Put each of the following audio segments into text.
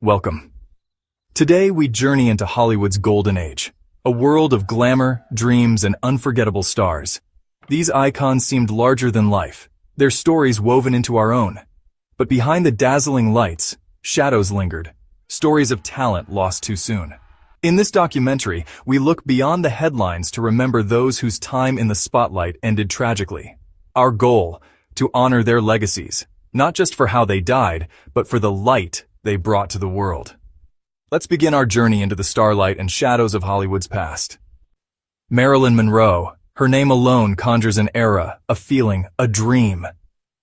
Welcome. Today we journey into Hollywood's golden age, a world of glamour, dreams, and unforgettable stars. These icons seemed larger than life, their stories woven into our own. But behind the dazzling lights, shadows lingered, stories of talent lost too soon. In this documentary, we look beyond the headlines to remember those whose time in the spotlight ended tragically. Our goal, to honor their legacies, not just for how they died, but for the light they brought to the world. Let's begin our journey into the starlight and shadows of Hollywood's past. Marilyn Monroe, her name alone conjures an era, a feeling, a dream.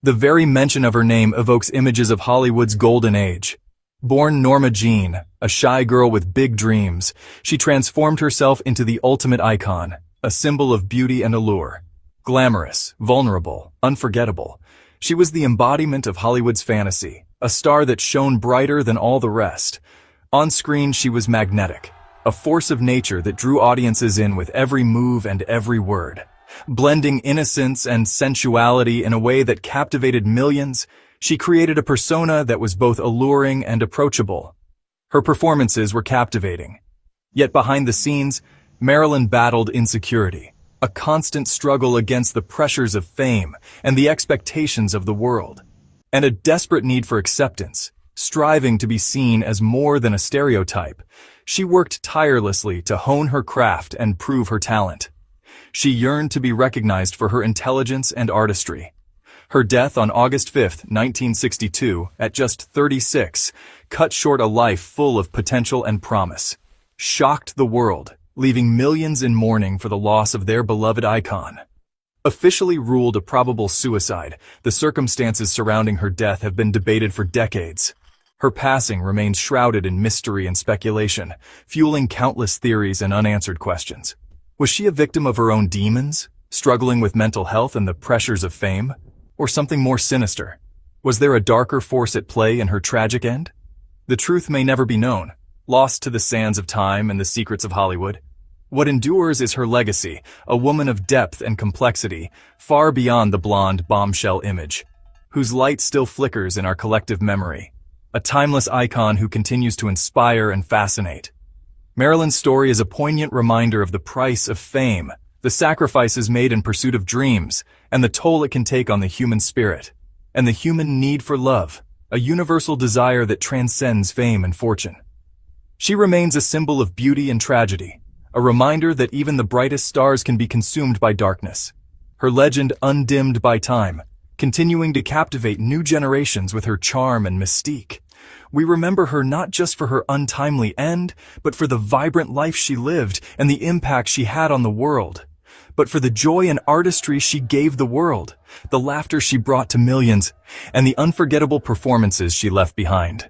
The very mention of her name evokes images of Hollywood's golden age. Born Norma Jean, a shy girl with big dreams, she transformed herself into the ultimate icon, a symbol of beauty and allure. Glamorous, vulnerable, unforgettable, she was the embodiment of Hollywood's fantasy, a star that shone brighter than all the rest. On screen, she was magnetic, a force of nature that drew audiences in with every move and every word. Blending innocence and sensuality in a way that captivated millions, she created a persona that was both alluring and approachable. Her performances were captivating. Yet behind the scenes, Marilyn battled insecurity, a constant struggle against the pressures of fame and the expectations of the world, and a desperate need for acceptance. Striving to be seen as more than a stereotype, she worked tirelessly to hone her craft and prove her talent. She yearned to be recognized for her intelligence and artistry. Her death on August 5, 1962, at just 36, cut short a life full of potential and promise, shocked the world, leaving millions in mourning for the loss of their beloved icon. Officially ruled a probable suicide, the circumstances surrounding her death have been debated for decades. Her passing remains shrouded in mystery and speculation, fueling countless theories and unanswered questions. Was she a victim of her own demons, struggling with mental health and the pressures of fame? Or something more sinister? Was there a darker force at play in her tragic end? The truth may never be known, lost to the sands of time and the secrets of Hollywood. What endures is her legacy, a woman of depth and complexity, far beyond the blonde bombshell image, whose light still flickers in our collective memory. A timeless icon who continues to inspire and fascinate. Marilyn's story is a poignant reminder of the price of fame, the sacrifices made in pursuit of dreams, and the toll it can take on the human spirit, and the human need for love, a universal desire that transcends fame and fortune. She remains a symbol of beauty and tragedy, a reminder that even the brightest stars can be consumed by darkness. Her legend undimmed by time, continuing to captivate new generations with her charm and mystique. We remember her not just for her untimely end, but for the vibrant life she lived and the impact she had on the world. But for the joy and artistry she gave the world, the laughter she brought to millions, and the unforgettable performances she left behind.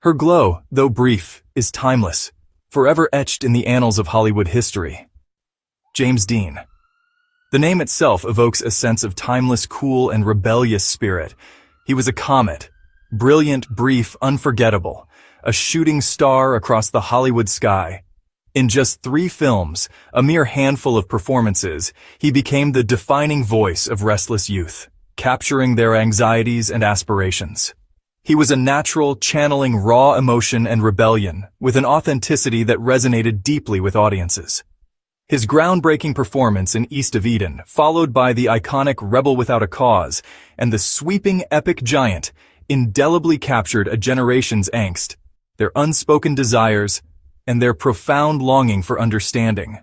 Her glow, though brief, is timeless, forever etched in the annals of Hollywood history. James Dean. The name itself evokes a sense of timeless, cool, and rebellious spirit. He was a comet, brilliant, brief, unforgettable, a shooting star across the Hollywood sky. In just 3 films, a mere handful of performances, he became the defining voice of restless youth, capturing their anxieties and aspirations. He was a natural, channeling raw emotion and rebellion, with an authenticity that resonated deeply with audiences. His groundbreaking performance in East of Eden, followed by the iconic Rebel Without a Cause, and the sweeping epic Giant, indelibly captured a generation's angst, their unspoken desires, and their profound longing for understanding.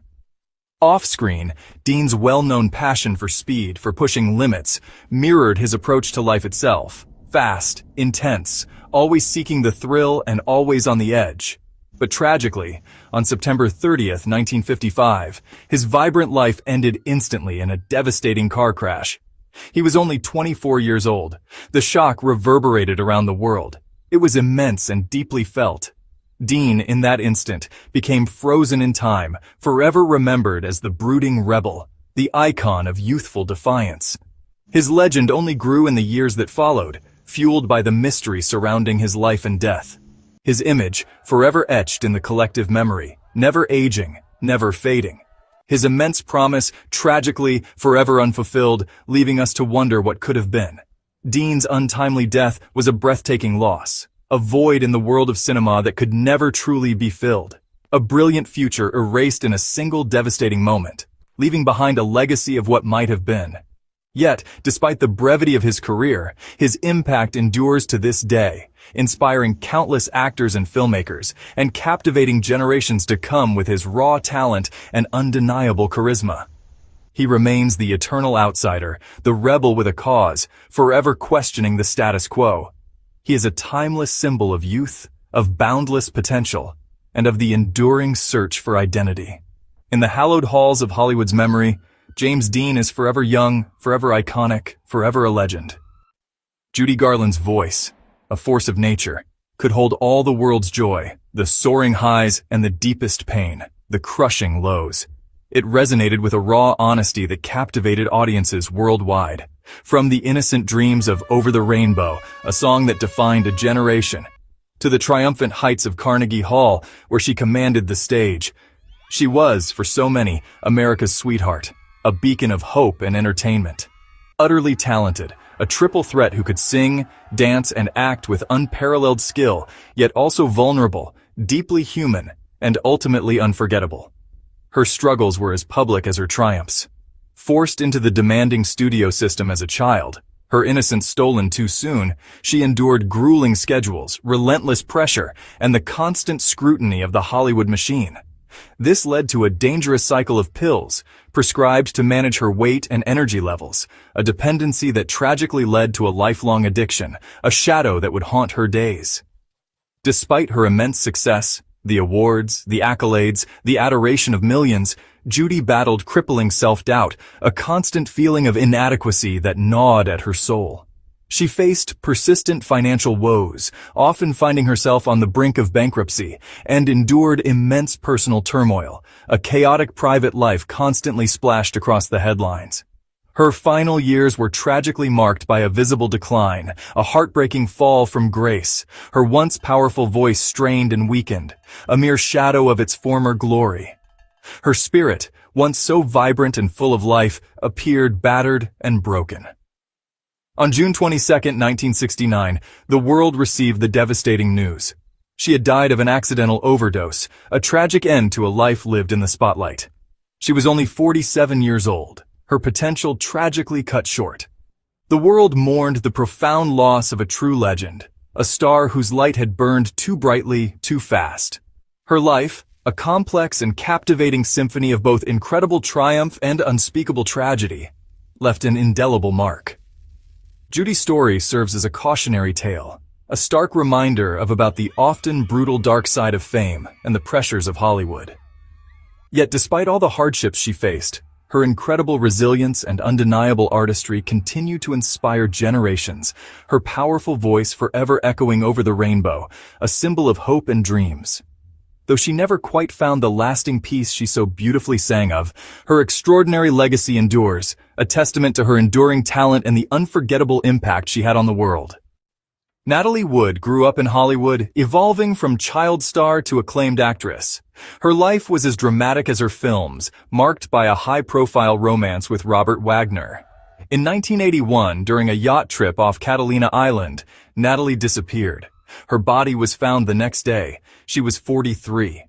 Off-screen, Dean's well-known passion for speed, for pushing limits, mirrored his approach to life itself. Fast, intense, always seeking the thrill and always on the edge. But tragically, on September 30th, 1955, his vibrant life ended instantly in a devastating car crash. He was only 24 years old. The shock reverberated around the world. It was immense and deeply felt. Dean, in that instant, became frozen in time, forever remembered as the brooding rebel, the icon of youthful defiance. His legend only grew in the years that followed, fueled by the mystery surrounding his life and death. His image, forever etched in the collective memory, never aging, never fading. His immense promise, tragically, forever unfulfilled, leaving us to wonder what could have been. Dean's untimely death was a breathtaking loss, a void in the world of cinema that could never truly be filled. A brilliant future erased in a single devastating moment, leaving behind a legacy of what might have been. Yet, despite the brevity of his career, his impact endures to this day, inspiring countless actors and filmmakers, and captivating generations to come with his raw talent and undeniable charisma. He remains the eternal outsider, the rebel with a cause, forever questioning the status quo. He is a timeless symbol of youth, of boundless potential, and of the enduring search for identity. In the hallowed halls of Hollywood's memory, James Dean is forever young, forever iconic, forever a legend. Judy Garland's voice, a force of nature, could hold all the world's joy, the soaring highs and the deepest pain, the crushing lows. It resonated with a raw honesty that captivated audiences worldwide. From the innocent dreams of Over the Rainbow, a song that defined a generation, to the triumphant heights of Carnegie Hall, where she commanded the stage. She was, for so many, America's sweetheart, a beacon of hope and entertainment. Utterly talented, a triple threat who could sing, dance, and act with unparalleled skill, yet also vulnerable, deeply human, and ultimately unforgettable. Her struggles were as public as her triumphs. Forced into the demanding studio system as a child, her innocence stolen too soon, she endured grueling schedules, relentless pressure, and the constant scrutiny of the Hollywood machine. This led to a dangerous cycle of pills, prescribed to manage her weight and energy levels, a dependency that tragically led to a lifelong addiction, a shadow that would haunt her days. Despite her immense success, the awards, the accolades, the adoration of millions, Judy battled crippling self-doubt, a constant feeling of inadequacy that gnawed at her soul. She faced persistent financial woes, often finding herself on the brink of bankruptcy, and endured immense personal turmoil, a chaotic private life constantly splashed across the headlines. Her final years were tragically marked by a visible decline, a heartbreaking fall from grace, her once powerful voice strained and weakened, a mere shadow of its former glory. Her spirit, once so vibrant and full of life, appeared battered and broken. On June 22, 1969, the world received the devastating news. She had died of an accidental overdose, a tragic end to a life lived in the spotlight. She was only 47 years old, her potential tragically cut short. The world mourned the profound loss of a true legend, a star whose light had burned too brightly, too fast. Her life, a complex and captivating symphony of both incredible triumph and unspeakable tragedy, left an indelible mark. Judy's story serves as a cautionary tale, a stark reminder about the often brutal dark side of fame and the pressures of Hollywood. Yet despite all the hardships she faced, her incredible resilience and undeniable artistry continue to inspire generations, her powerful voice forever echoing over the rainbow, a symbol of hope and dreams. Though she never quite found the lasting peace she so beautifully sang of, her extraordinary legacy endures, a testament to her enduring talent and the unforgettable impact she had on the world. Natalie Wood grew up in Hollywood, evolving from child star to acclaimed actress. Her life was as dramatic as her films, marked by a high-profile romance with Robert Wagner. In 1981, during a yacht trip off Catalina Island, Natalie disappeared. Her body was found the next day. She was 43.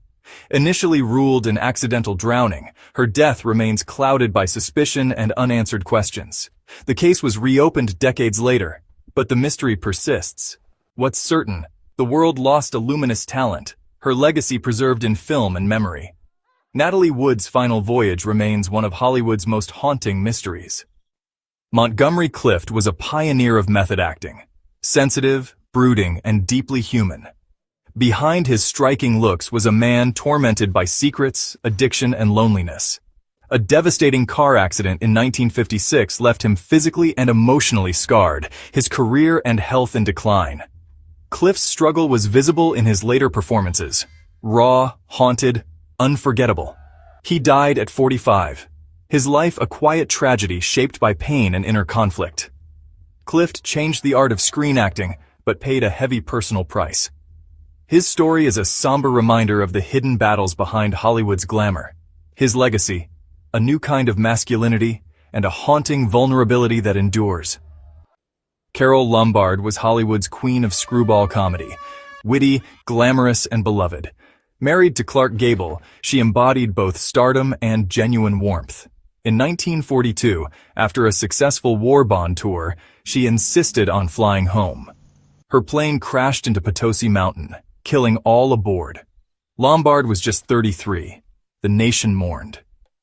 Initially ruled an accidental drowning, her death remains clouded by suspicion and unanswered questions. The case was reopened decades later, but the mystery persists. What's certain, the world lost a luminous talent, her legacy preserved in film and memory. Natalie Wood's final voyage remains one of Hollywood's most haunting mysteries. Montgomery Clift was a pioneer of method acting, sensitive, brooding, and deeply human. Behind his striking looks was a man tormented by secrets, addiction, and loneliness. A devastating car accident in 1956 left him physically and emotionally scarred, his career and health in decline. Clift's struggle was visible in his later performances, raw, haunted, unforgettable. He died at 45. His life a quiet tragedy shaped by pain and inner conflict. Clift changed the art of screen acting, but paid a heavy personal price. His story is a somber reminder of the hidden battles behind Hollywood's glamour. His legacy, a new kind of masculinity, and a haunting vulnerability that endures. Carole Lombard was Hollywood's queen of screwball comedy, witty, glamorous, and beloved. Married to Clark Gable, she embodied both stardom and genuine warmth. In 1942, after a successful war bond tour, she insisted on flying home. Her plane crashed into Potosi Mountain, killing all aboard. Lombard was just 33. The nation mourned.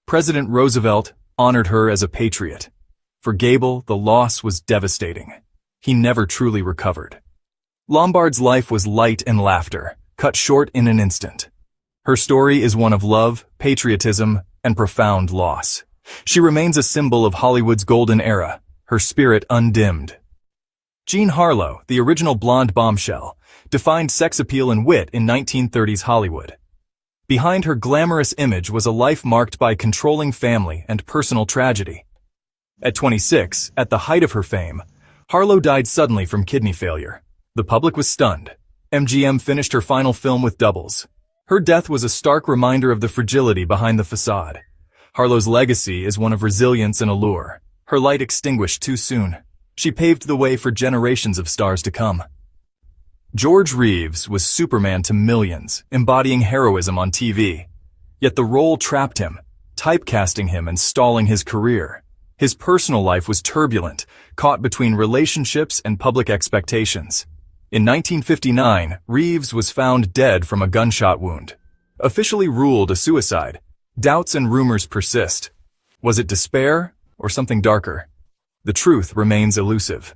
President Roosevelt honored her as a patriot. For Gable, the loss was devastating. He never truly recovered. Lombard's life was light and laughter, cut short in an instant. Her story is one of love, patriotism, and profound loss. She remains a symbol of Hollywood's golden era, her spirit undimmed. Jean Harlow, the original blonde bombshell, defined sex appeal and wit in 1930s Hollywood. Behind her glamorous image was a life marked by controlling family and personal tragedy. At 26, at the height of her fame, Harlow died suddenly from kidney failure. The public was stunned. MGM finished her final film with doubles. Her death was a stark reminder of the fragility behind the facade. Harlow's legacy is one of resilience and allure. Her light extinguished too soon. She paved the way for generations of stars to come. George Reeves was Superman to millions, embodying heroism on TV. Yet the role trapped him, typecasting him and stalling his career. His personal life was turbulent, caught between relationships and public expectations. In 1959, Reeves was found dead from a gunshot wound. Officially ruled a suicide, doubts and rumors persist. Was it despair or something darker? The truth remains elusive.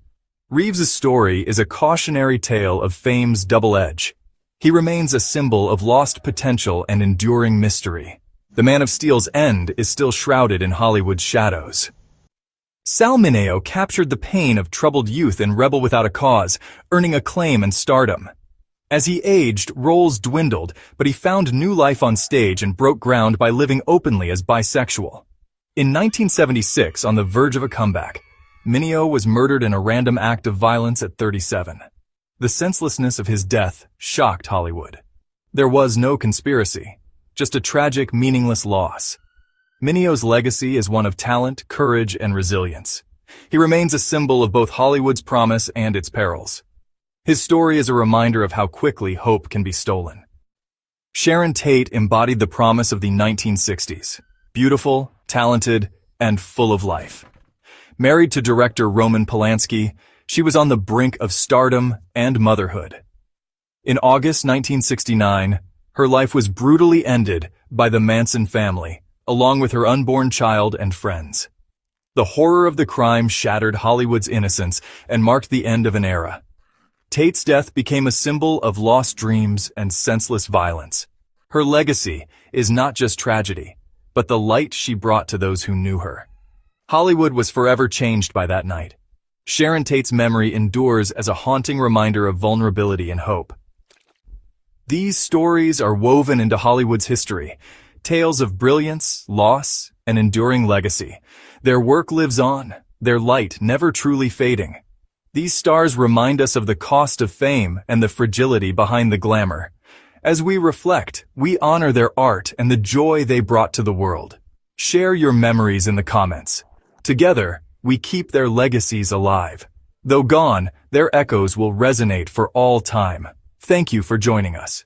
Reeves's story is a cautionary tale of fame's double edge. He remains a symbol of lost potential and enduring mystery. The Man of Steel's end is still shrouded in Hollywood's shadows. Sal Mineo captured the pain of troubled youth in Rebel Without a Cause, earning acclaim and stardom. As he aged, roles dwindled, but he found new life on stage and broke ground by living openly as bisexual. In 1976, on the verge of a comeback, Mineo was murdered in a random act of violence at 37. The senselessness of his death shocked Hollywood. There was no conspiracy, just a tragic, meaningless loss. Mineo's legacy is one of talent, courage, and resilience. He remains a symbol of both Hollywood's promise and its perils. His story is a reminder of how quickly hope can be stolen. Sharon Tate embodied the promise of the 1960s. Beautiful, talented, and full of life. Married to director Roman Polanski, she was on the brink of stardom and motherhood. In August 1969, her life was brutally ended by the Manson family, along with her unborn child and friends. The horror of the crime shattered Hollywood's innocence and marked the end of an era. Tate's death became a symbol of lost dreams and senseless violence. Her legacy is not just tragedy, but the light she brought to those who knew her. Hollywood was forever changed by that night. Sharon Tate's memory endures as a haunting reminder of vulnerability and hope. These stories are woven into Hollywood's history, tales of brilliance, loss, and enduring legacy. Their work lives on, their light never truly fading. These stars remind us of the cost of fame and the fragility behind the glamour. As we reflect, we honor their art and the joy they brought to the world. Share your memories in the comments. Together, we keep their legacies alive. Though gone, their echoes will resonate for all time. Thank you for joining us.